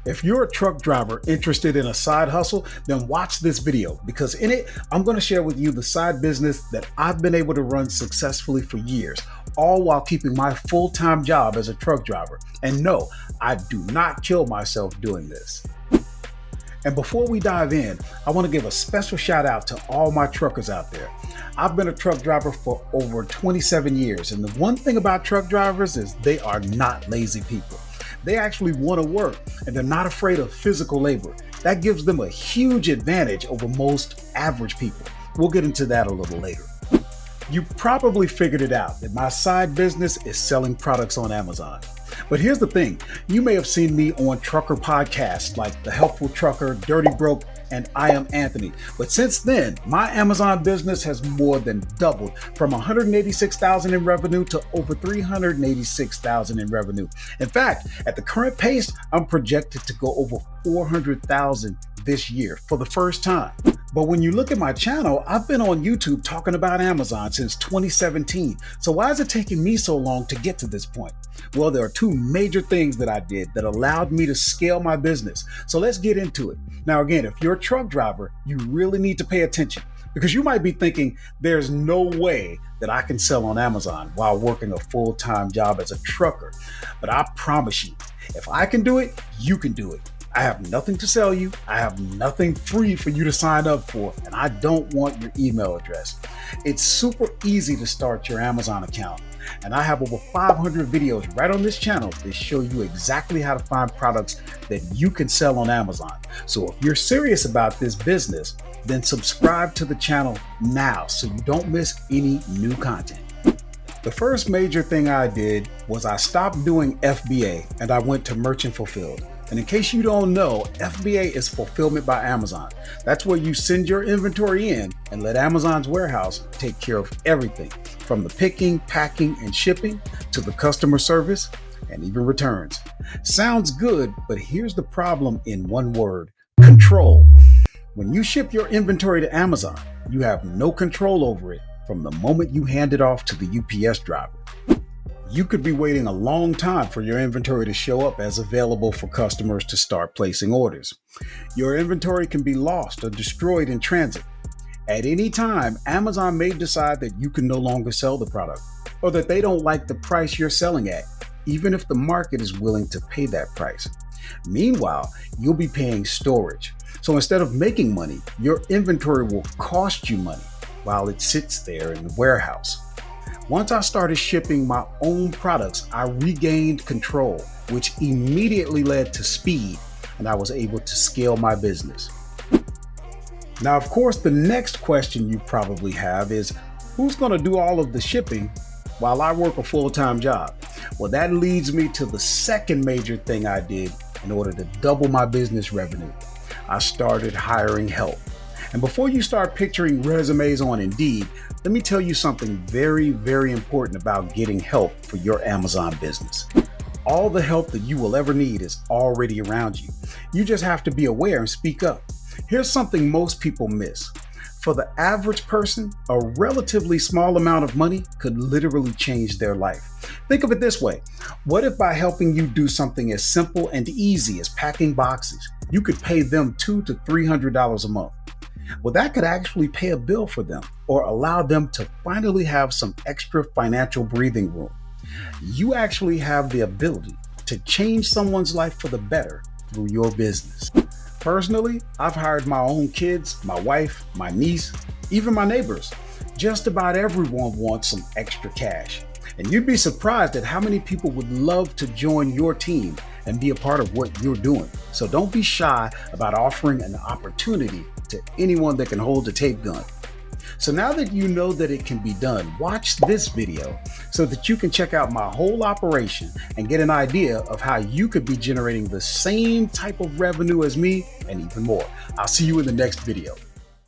If you're a truck driver interested in a side hustle, then watch this video because in it, I'm going to share with you the side business that I've been able to run successfully for years, all while keeping my full-time job as a truck driver. And no, I do not kill myself doing this. And before we dive in, I want to give a special shout out to all my truckers out there. I've been a truck driver for over 27 years, and the one thing about truck drivers is they are not lazy people. They actually want to work, and they're not afraid of physical labor. That gives them a huge advantage over most average people. We'll get into that a little later. You probably figured it out that my side business is selling products on Amazon. But here's the thing, you may have seen me on trucker podcasts like The Helpful Trucker, Dirty Broke, and I Am Anthony. But since then, my Amazon business has more than doubled from $186,000 in revenue to over $386,000 in revenue. In fact, at the current pace, I'm projected to go over $400,000 this year for the first time. But when you look at my channel, I've been on YouTube talking about Amazon since 2017. So why is it taking me so long to get to this point? Well, there are two major things that I did that allowed me to scale my business. So let's get into it. Now, again, if you're a truck driver, you really need to pay attention because you might be thinking there's no way that I can sell on Amazon while working a full-time job as a trucker. But I promise you, if I can do it, you can do it. I have nothing to sell you. I have nothing free for you to sign up for, and I don't want your email address. It's super easy to start your Amazon account, and I have over 500 videos right on this channel that show you exactly how to find products that you can sell on Amazon. So if you're serious about this business, then subscribe to the channel now so you don't miss any new content. The first major thing I did was I stopped doing FBA and I went to Merchant Fulfilled. And in case you don't know, FBA is fulfillment by Amazon. That's where you send your inventory in and let Amazon's warehouse take care of everything from the picking, packing, and shipping to the customer service and even returns. Sounds good, but here's the problem in one word: control. When you ship your inventory to Amazon, you have no control over it from the moment you hand it off to the UPS driver. You could be waiting a long time for your inventory to show up as available for customers to start placing orders. Your inventory can be lost or destroyed in transit. At any time, Amazon may decide that you can no longer sell the product or that they don't like the price you're selling at, even if the market is willing to pay that price. Meanwhile, you'll be paying storage. So instead of making money, your inventory will cost you money while it sits there in the warehouse. Once I started shipping my own products, I regained control, which immediately led to speed, and I was able to scale my business. Now, of course, the next question you probably have is, who's going to do all of the shipping while I work a full-time job? Well, that leads me to the second major thing I did in order to double my business revenue. I started hiring help. And before you start picturing resumes on Indeed, let me tell you something very, very important about getting help for your Amazon business. All the help that you will ever need is already around you. You just have to be aware and speak up. Here's something most people miss. For the average person, a relatively small amount of money could literally change their life. Think of it this way. What if by helping you do something as simple and easy as packing boxes, you could pay them $200 to $300 a month? Well, that could actually pay a bill for them or allow them to finally have some extra financial breathing room. You actually have the ability to change someone's life for the better through your business. Personally, I've hired my own kids, my wife, my niece, even my neighbors. Just about everyone wants some extra cash. And you'd be surprised at how many people would love to join your team and be a part of what you're doing. So don't be shy about offering an opportunity to anyone that can hold a tape gun. So now that you know that it can be done, watch this video so that you can check out my whole operation and get an idea of how you could be generating the same type of revenue as me and even more. I'll see you in the next video.